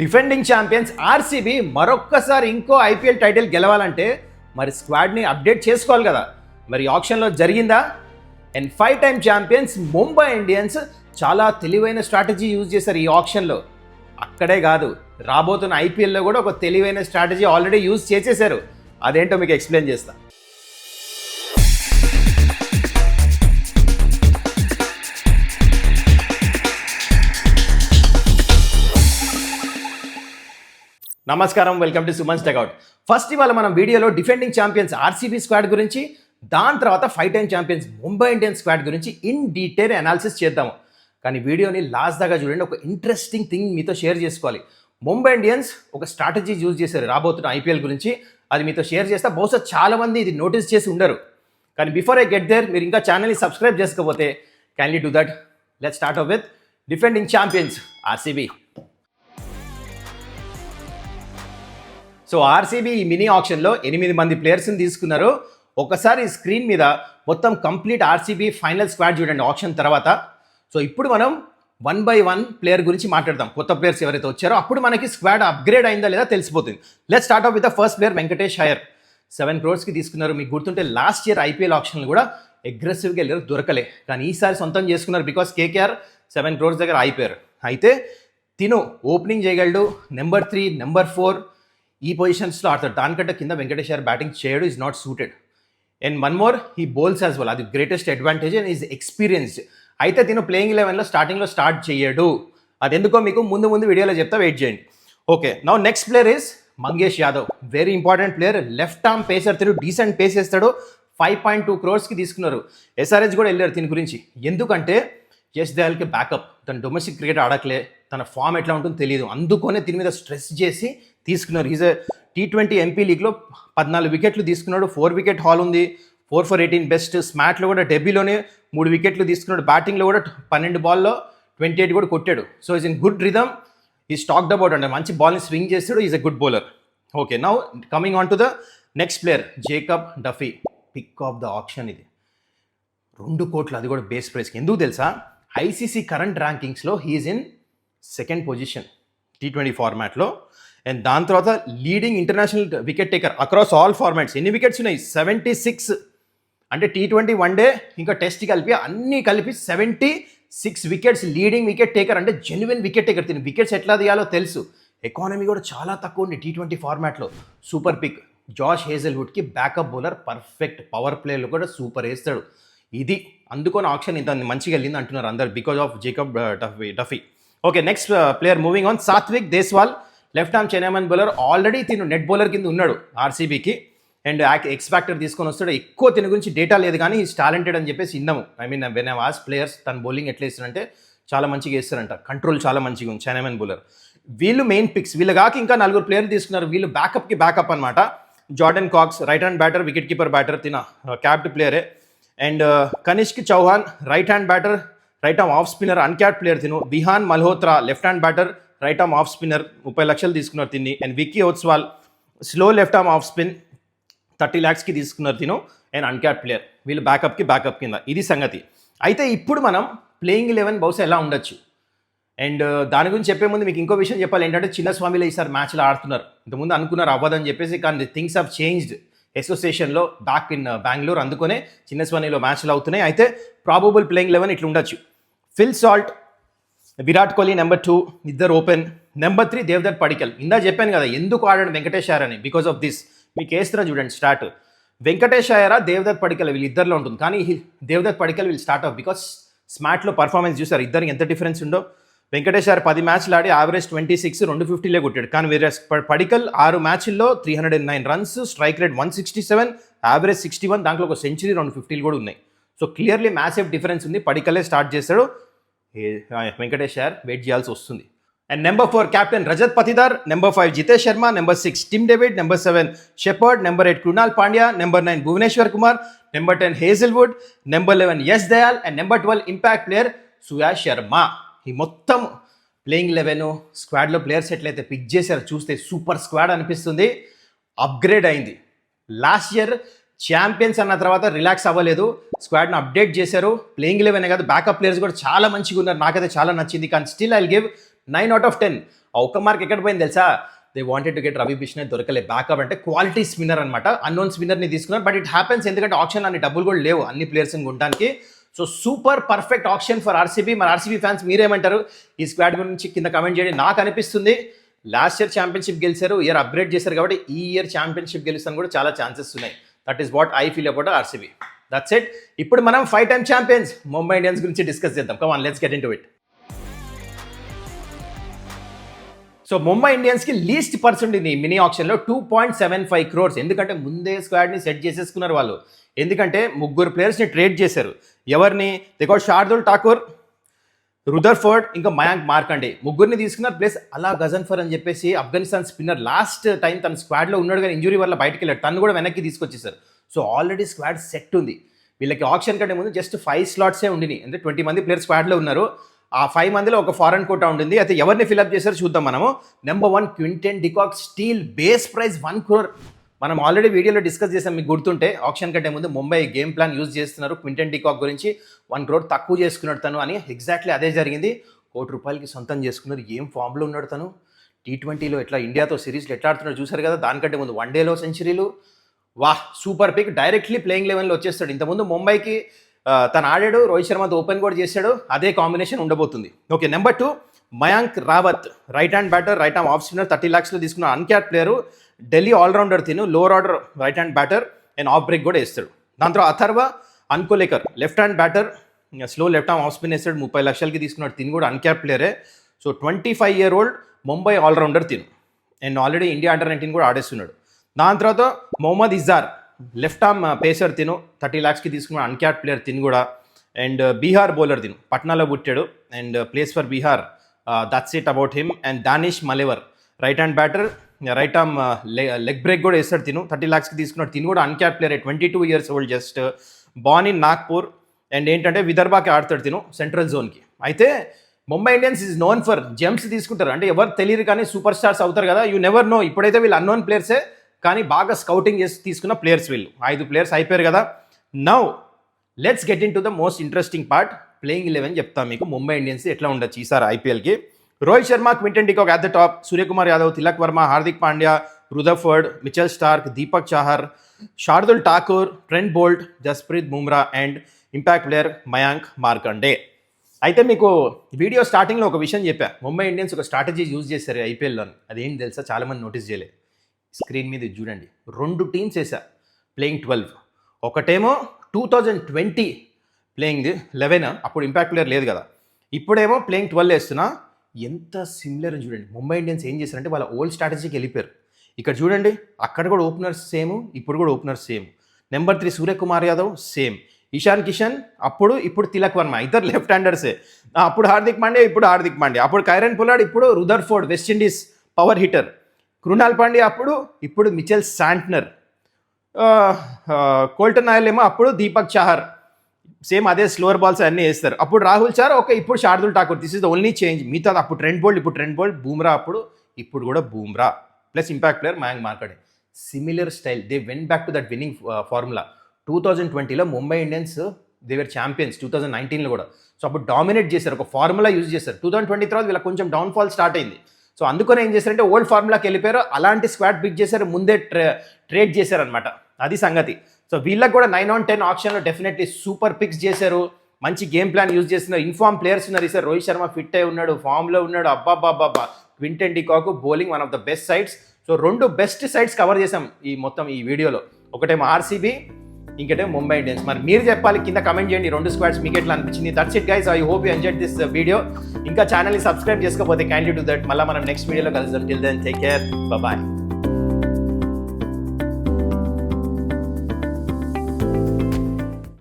Defending champions RCB మరొక్కసారి ఇంకో IPL title గెలవాలంటే మరి స్క్వాడ్ని అప్డేట్ చేసుకోవాలి కదా. మరి ఆప్షన్లో జరిగిందా? And 5 time champions Mumbai Indians చాలా తెలివైన స్ట్రాటజీ యూజ్ చేశారు ఈ ఆప్షన్లో. అక్కడే కాదు, రాబోతున్న ఐపీఎల్లో కూడా ఒక తెలివైన స్ట్రాటజీ ఆల్రెడీ యూజ్ చేసేశారు. అదేంటో మీకు ఎక్స్ప్లెయిన్ చేస్తా. నమస్కారం, welcome to Suman's takeout. First ఇవాళ మనం వీడియోలో డిఫెండింగ్ ఛాంపియన్స్ ఆర్సీబీ స్క్వాడ్ గురించి, దాని తర్వాత 5 time champions Mumbai Indians squad గురించి ఇన్ డీటెయిల్ అనాలిసిస్ చేద్దాము. కానీ వీడియోని లాస్ట్ దాకా చూడండి, ఒక ఇంట్రెస్టింగ్ థింగ్ మీతో షేర్ చేసుకోవాలి. ముంబై ఇండియన్స్ ఒక స్ట్రాటజీ యూజ్ చేశారు రాబోతున్న ఐపీఎల్ గురించి, అది మీతో షేర్ చేస్తా. బహుశా చాలామంది ఇది నోటీస్ చేసి ఉండరు. కానీ బిఫోర్ ఐ గెట్ దేర్, మీరు ఇంకా ఛానల్ని సబ్స్క్రైబ్ చేసుకోకపోతే kindly do that. Let's start off with defending champions RCB. So RCB ఈ మినీ ఆప్షన్లో 8 మంది ప్లేయర్స్ని తీసుకున్నారు. ఒకసారి స్క్రీన్ మీద మొత్తం కంప్లీట్ ఆర్సీబీ ఫైనల్ స్క్వాడ్ చూడండి ఆప్షన్ తర్వాత. సో ఇప్పుడు మనం 1 by 1 ప్లేయర్ గురించి మాట్లాడదాం. కొత్త ప్లేయర్స్ ఎవరైతే వచ్చారో అప్పుడు మనకి స్క్వాడ్ అప్గ్రేడ్ అయిందా లేదా తెలిసిపోతుంది. Let's start off with the first player Venkatesh Iyer. 7 crores తీసుకున్నారు. మీకు గుర్తుంటే లాస్ట్ ఇయర్ ఐపీఎల్ ఆప్షన్లు కూడా అగ్రెసివ్గా వెళ్ళారు, దొరకలే. కానీ ఈసారి సొంతం చేసుకున్నారు బికాస్ కేకేఆర్ 7 crores దగ్గర అయిపోయారు. అయితే తిను ఓపెనింగ్ చేయగలడు, నెంబర్ 3, నెంబర్ 4 ఈ పొజిషన్స్లో ఆడతాడు. దానికంటే కింద వెంకటేష్ అయ్యర్ బ్యాటింగ్ చేయడు, is not suited. And 1 more, he bowls as well. అది greatest advantage and is experienced. అయితే తిను ప్లేయింగ్ 11లో స్టార్టింగ్లో స్టార్ట్ చేయడు. అది ఎందుకో మీకు ముందు వీడియోలో చెప్తా, వెయిట్ చేయండి. Okay, now next player is Mangesh Yadav. Very important player, left arm pacer. తిను డీసెంట్ పేస్ వేస్తాడు. 5.2 crores తీసుకున్నారు. ఎస్ఆర్హెచ్ కూడా వెళ్ళారు దీని గురించి. ఎందుకంటే యష్ దయాల్కి బ్యాకప్. తన డొమెస్టిక్ క్రికెట్ ఆడకలే, తన ఫామ్ ఎట్లా ఉంటుందో తెలియదు. అందుకనే దీని మీద స్ట్రెస్ చేసి తీసుకున్నారు. ఈజ్ T20 MP లీగ్లో 14 వికెట్లు తీసుకున్నాడు. 4 wicket హాల్ ఉంది. 4 for 18 బెస్ట్. స్మాట్లో కూడా డెబ్యూలోనే 3 వికెట్లు తీసుకున్నాడు. బ్యాటింగ్లో కూడా 12 బాల్లో 28 కూడా కొట్టాడు. So is in good rhythm. Is talked about అంటే మంచి బాల్ని స్వింగ్ చేస్తాడు. Is a good bowler. Okay, now coming on to the next player Jacob Duffy. Pick of the auction ఇది. 2 కోట్లు, అది కూడా బేస్ ప్రైస్కి. ఎందుకు తెలుసా? ఐసీసీ కరెంట్ ర్యాంకింగ్స్లో he's in 2nd position T20 ఫార్మాట్లో. అండ్ దాని తర్వాత leading international wicket taker across all ఫార్మాట్స్. ఎన్ని వికెట్స్ ఉన్నాయి? 76. అంటే T20 1 డే ఇంకా టెస్ట్ కలిపి అన్నీ కలిపి 76 వికెట్స్. లీడింగ్ వికెట్ టేకర్ అంటే జెన్యున్ వికెట్ టేకర్. తిని వికెట్స్ ఎట్లా తీయాలో తెలుసు. ఎకానమీ కూడా చాలా తక్కువ ఉంది T20 ఫార్మాట్లో. Super pick. జాష్ హేజల్వుడ్కి బ్యాకప్ బౌలర్, పర్ఫెక్ట్. పవర్ ప్లేలో కూడా సూపర్ వేస్తాడు. ఇది అందుకొని ఆప్షన్ ఇంత మంచిగా వెళ్ళింది అంటున్నారు అందరు, because of Jacob Duffy. Okay, next player moving on, Satvik Deswal. Left arm chinaman bowler. Already తిను నెట్ బౌలర్ కింద ఉన్నాడు ఆర్సీబీకి. అండ్ ఎక్స్ ఫ్యాక్టర్ తీసుకొని వస్తాడు. ఎక్కువ తిని గురించి డేటా లేదు కానీ ఈజ్ టాలెంటెడ్ అని చెప్పేసి విన్నాము. I mean when I was players, తన బౌలింగ్ ఎట్లా వేస్తారంటే చాలా మంచిగా వేస్తారంట. కంట్రోల్ చాలా మంచిగా ఉంది చైనామన్ బౌలర్. వీళ్ళు మెయిన్ పిక్స్. వీళ్ళు కాక ఇంకా 4 ప్లేయర్లు తీసుకున్నారు. వీళ్ళు బ్యాకప్కి బ్యాకప్ అనమాట. Jordan Cox right hand batter, wicket keeper batter, తిన క్యాప్డ్ ప్లేయరే. And Kanishk Chauhan right hand batter, right arm off spinner, uncapped player తిను. Vihaan Malhotra left hand batter, right arm off spinner, 30 లక్షలు తీసుకున్నారు తిని. అండ్ విక్కీ ఓత్స్వాల్ slow left arm off spin, 30 lakhs తీసుకున్నారు తిను. And uncapped player. వీళ్ళు బ్యాకప్ కింద. ఇది సంగతి. అయితే ఇప్పుడు మనం ప్లేయింగ్ 11 బహుశా ఎలా ఉండొచ్చు. అండ్ దాని గురించి చెప్పే ముందు మీకు ఇంకో విషయం చెప్పాలి. ఏంటంటే చిన్నస్వామిలో ఈసారి మ్యాచ్లో ఆడుతున్నారు. ఇంతకుముందు అనుకున్నారు అవ్వదని చెప్పేసి, కానీ థింగ్స్ హావ్ చేంజ్డ్ అసోసియేషన్లో బ్యాక్ ఇన్ బెంగళూరు. అందుకనే చిన్నస్వామిలో మ్యాచ్లు అవుతున్నాయి. అయితే ప్రాబబుల్ ప్లేయింగ్ 11 ఇట్లా ఉండొచ్చు. Phil Salt, Virat Kohli number 2, ఇద్దరు ఓపెన్. నెంబర్ 3 దేవదత్ పడికల్. ఇందా చెప్పాను కదా ఎందుకు ఆడాడు వెంకటేష్ అయ్యర్ అని, బికాస్ ఆఫ్ దిస్. మీకు వేస్తున్నా చూడండి స్టార్ట్. వెంకటేష్ అయ్యరా దేవదత్ పడికల్ వీళ్ళు ఇద్దరిలో ఉంటుంది. కానీ దేవదత్ పడికల్ వీళ్ళు స్టార్ట్ ఆఫ్ బికాస్ స్మార్ట్లో పర్ఫార్మెన్స్ చూసారు ఇద్దరికి ఎంత డిఫరెన్స్ ఉందో. వెంకటేష్ అయ్యర్ 10 మ్యాచ్లు ఆడి యావరేజ్ 26, 250 కొట్టాడు. కానీ వేరే పడికల్ 6 మ్యాచ్ల్లో 309 runs, స్ట్రైక్ రేట్ 167, యావరేజ్ 61, దాంట్లో ఒక సెంచరీ, 250 కూడా ఉన్నాయి. సో క్లియర్లీ మ్యాసివ్ డిఫరెన్స్ ఉంది. పడికలే స్టార్ట్ చేస్తాడు. వెంకటేష్ అయ్యర్ వెయిట్ చేయాల్సి వస్తుంది. And number 4 captain Rajat Patidar, number 5 Jitesh Sharma, number 6 Tim David, number 7 Shepherd, number 8 Krunal Pandya, number 9 Bhuvneshwar Kumar, number 10 Hazlewood, number 11 Yash Dayal, and number 12 impact player Suyash Sharma. ఈ మొత్తం ప్లేయింగ్ 11 స్క్వాడ్లో ప్లేయర్స్ ఎట్లయితే పిక్ చేశారు చూస్తే సూపర్ స్క్వాడ్ అనిపిస్తుంది. అప్గ్రేడ్ అయింది. లాస్ట్ ఇయర్ ఛాంపియన్స్ అన్న తర్వాత రిలాక్స్ అవ్వలేదు, స్క్వాడ్ని అప్డేట్ చేశారు. ప్లేయింగ్ 11 కాదు, బ్యాకప్ ప్లేయర్స్ కూడా చాలా మంచిగా ఉన్నారు. నాకైతే చాలా నచ్చింది. కానీ still I give 9 out of 10. ఆ ఒక్క మార్క్ ఎక్కడ పోయింది తెలుసా? They wanted to get Ravi Bishnoi, దొరకలే. బ్యాకప్ అంటే క్వాలిటీ స్పిన్నర్ అనమాట, అన్నోన్ స్పిన్నర్ని తీసుకున్నారు. బట్ ఇట్ హ్యాపెన్స్, ఎందుకంటే ఆప్షన్ అన్ని డబ్బులు కూడా లేవు అన్ని ప్లేయర్స్ని కొనడానికి. So super perfect option for RCB. మరి ఆర్సీబీ ఫ్యాన్స్ మీరేమంటారు ఈ స్క్వాడ్ గురించి కింద కమెంట్ చేయండి. నాకు అనిపిస్తుంది లాస్ట్ ఇయర్ ఛాంపియన్షిప్ గెలిచారు, ఇయర్ అప్గ్రేడ్ చేశారు కాబట్టి ఈ ఇయర్ ఛాంపియన్షిప్ గెలుస్తాను కూడా చాలా ఛాన్సెస్ ఉన్నాయి. That is what I feel about RCB. That's it. ఇప్పుడు మనం 5 టైమ్ ఛాంపియన్స్ ముంబై ఇండియన్స్ గురించి డిస్కస్ చేద్దాం. Come on, let's get into it. So Mumbai ఇండియన్స్కి లీస్ట్ పర్సెంట్ ఇది మినీ ఆప్షన్లో 2.75 crores. ఎందుకంటే ముందే స్క్వాడ్ని సెట్ చేసేసుకున్నారు వాళ్ళు. ఎందుకంటే 3 ప్లేయర్స్ని ట్రేడ్ చేశారు. ఎవరిని? దే గాట్ శార్దుల్ ఠాకూర్, రుదర్ఫోర్డ్, ఇంకా మయాంక్ మార్కండే, 3 తీసుకున్నారు. ప్లస్ అలా గజన్ఫర్ అని చెప్పేసి ఆఫ్ఘనిస్తాన్ స్పిన్నర్ లాస్ట్ టైం తన స్క్వాడ్లో ఉన్నాడు కానీ ఇంజురీ వల్ల బయటకు వెళ్ళాడు, తను కూడా వెనక్కి తీసుకొచ్చేసారు. సో ఆల్రెడీ స్క్వాడ్ సెట్ ఉంది. వీళ్ళకి ఆప్షన్ కంటే ముందు జస్ట్ 5 స్లాట్సే ఉండినాయి. అంటే 20 మంది ప్లేయర్ స్క్వాడ్లో ఉన్నారు. ఆ 5 మందిలో ఒక ఫారెన్ కోటా ఉంటుంది. అయితే ఎవరిని ఫిల్అప్ చేశారో చూద్దాం మనము. Number 1 Quinton de Kock, steel, base price 1 crore. మనం ఆల్రెడీ వీడియోలో డిస్కస్ చేసాం, మీకు గుర్తుంటే. ఆప్షన్ కంటే ముందు ముంబై గేమ్ ప్లాన్ యూజ్ చేస్తున్నారు క్వింటన్ డికాక్ గురించి. 1 crore తక్కువ చేసుకున్నాడు తను అని. ఎగ్జాక్ట్లీ అదే జరిగింది. ₹1 కోటి సొంతం చేసుకున్నారు. ఏం ఫామ్లో ఉన్నాడు తను. T20లో ఎట్లా ఇండియాతో సిరీస్లో ఎట్లా ఆడుతున్నాడు చూసారు కదా. దానికంటే ముందు వన్డేలో సెంచరీలు. వాహ్, సూపర్ పిక్. డైరెక్ట్లీ ప్లేయింగ్ లెవెన్లో వచ్చేస్తాడు. ఇంతకుముందు ముంబైకి తను ఆడాడు, రోహిత్ శర్మతో ఓపెన్ కూడా చేశాడు. అదే కాంబినేషన్ ఉండబోతుంది. Okay, number 2 Mayank Rawat, right hand batter, right arm off spinner, 30 lakhsలో తీసుకున్న అన్క్యాప్ ప్లేయరు. ఢిల్లీ ఆల్రౌండర్ తిను, lower order right hand batter and off break కూడా వేస్తాడు. దాని తర్వాత Atharva Ankolekar, left hand batter, slow left arm off spin వేస్తాడు. 30 లక్షలకి తీసుకున్నాడు. తిను కూడా అన్క్యాప్ ప్లేయరే. సో 25-year-old ముంబై ఆల్రౌండర్ తిను. అండ్ ఆల్రెడీ ఇండియా అండర్-19 కూడా ఆడేస్తున్నాడు. దాని తర్వాత Mohammad Izhar, left arm pacer తిను, 30 lakhsకి తీసుకున్న అన్క్యాప్ ప్లేయర్ తిను కూడా. అండ్ బీహార్ బౌలర్ తిను, పట్నాలో పుట్టాడు and plays for Bihar. That's it about him. And Danish Malewar, right hand batter, right arm leg break కూడా వేస్తాడు తిను. 30 lakhsకి తీసుకున్నాడు. తిను కూడా uncapped player, 22 years old, just born in Nagpur. And ఏంటంటే విదర్భాకి ఆడతాడు తిను, సెంట్రల్ జోన్కి. అయితే Mumbai Indians is known for gems తీసుకుంటారు. అంటే ఎవరు తెలియదు కానీ సూపర్ స్టార్స్ అవుతారు కదా, యూ నెవర్ నో. ఇప్పుడైతే వీళ్ళు అన్నోన్ ప్లేయర్సే కానీ బాగా స్కౌటింగ్ చేసి తీసుకున్న ప్లేయర్స్ వీళ్ళు. 5 players అయిపోయారు కదా. Now let's get in to the most interesting part. Playing 11 చెప్తాను మీకు ముంబై ఇండియన్స్ ఎట్లా ఉండొచ్చు ఈసారి ఐపీఎల్కి. Rohit Sharma, Quinton de Kock at the top, Suryakumar Yadav, Tilak Varma, Hardik Pandya, Rutherford, Mitchell Starc, Deepak Chahar, Shardul Thakur, Trent Boult, Jasprit Bumrah and impact player Mayank Markande. అయితే మీకు వీడియో స్టార్టింగ్లో ఒక విషయం చెప్పా, ముంబై ఇండియన్స్ ఒక స్ట్రాటజీ యూజ్ చేశారు ఐపీఎల్లో. అదేంటి తెలుసా, చాలామంది నోటీస్ చేయలేదు. స్క్రీన్ మీద చూడండి, 2 teams వేసా ప్లేయింగ్ 12. ఒకటేమో 2020 ప్లేయింగ్ 11, అప్పుడు ఇంపాక్ట్ ప్లేయర్ లేదు కదా. ఇప్పుడేమో ప్లేయింగ్ 12 వేస్తున్నా. ఎంత సిమిలర్ అని చూడండి. ముంబై ఇండియన్స్ ఏం చేశారంటే వాళ్ళ ఓల్డ్ స్ట్రాటజీకి వెళ్ళిపోయారు. ఇక్కడ చూడండి, అక్కడ కూడా ఓపెనర్స్ సేమ్, ఇప్పుడు కూడా openers same. Number 3 Suryakumar Yadav same, Ishan Kishan అప్పుడు, ఇప్పుడు తిలక్ వర్మ, ఇద్దరు లెఫ్ట్ హ్యాండర్సే. అప్పుడు హార్దిక్ పాండ్యా, ఇప్పుడు హార్దిక్ పాండ్యా, అప్పుడు కైరన్ పొలార్డ్, ఇప్పుడు Rutherford West Indies power hitter, Krunal Pandya అప్పుడు, ఇప్పుడు మిచెల్ శాంట్నర్, కోల్టన్ ఆయిల్ ఏమో అప్పుడు దీపక్ చాహర్, సేమ్ అదే స్లోవర్ బాల్స్ అన్నీ వేస్తారు. అప్పుడు రాహుల్ చార్, ఓకే ఇప్పుడు Shardul Thakur. This is the only change. మిగతా అప్పుడు ట్రెంట్ బోల్ట్, ఇప్పుడు ట్రెంట్ బోల్ట్, బూమ్రా అప్పుడు, ఇప్పుడు కూడా Bumrah, plus impact player Mayank Markande. Similar style. They went back to that winning formula. 2020లో ముంబై ఇండియన్స్ దేవర్ ఛాంపియన్స్, 2019లో కూడా. సో అప్పుడు డామినేట్ చేశారు, ఒక ఫార్ములా యూజ్ చేశారు. 2020 తర్వాత వీళ్ళకి కొంచెం డౌన్ఫాల్ స్టార్ట్ అయింది. సో అందుకని ఏం చేశారంటే ఓల్డ్ ఫార్ములాకి వెళ్ళిపోయారు. అలాంటి స్క్వాడ్ పిక్ చేశారు, ముందే ట్రేడ్ చేశారనమాట. అది సంగతి. సో వీళ్ళకి కూడా 9 on 10 ఆప్షన్లో డెఫినెట్లీ సూపర్ పిక్స్ చేశారు. మంచి గేమ్ ప్లాన్ యూజ్ చేస్తున్నారు. ఇన్ఫార్మ్ ప్లేయర్స్ ఉన్నారు. ఈసారి రోహిత్ శర్మ ఫిట్ అయి ఉన్నాడు, ఫామ్లో ఉన్నాడు. అబ్బాబ్బాబ్బా, Quinton de Kock bowling one of the best sides. So 2 best sides cover చేసాం ఈ మొత్తం ఈ వీడియోలో. ఒకటేమో ఆర్సీబీ, ఇంకటేమో ముంబై ఇండియన్స్. మరి మీరు చెప్పాలి, కింద కమెంట్ చేయండి 2 squads మీకు ఎట్లా అనిపించింది. That's it guys, I hope you enjoyed this video. ఇంకా ఛానల్ని సబ్స్క్రైబ్ చేసుకోకపోతే కైండ్లీ డు దట్. మళ్ళీ మనం నెక్స్ట్ వీడియోలో కలుద్దాం. Till then take care, bye.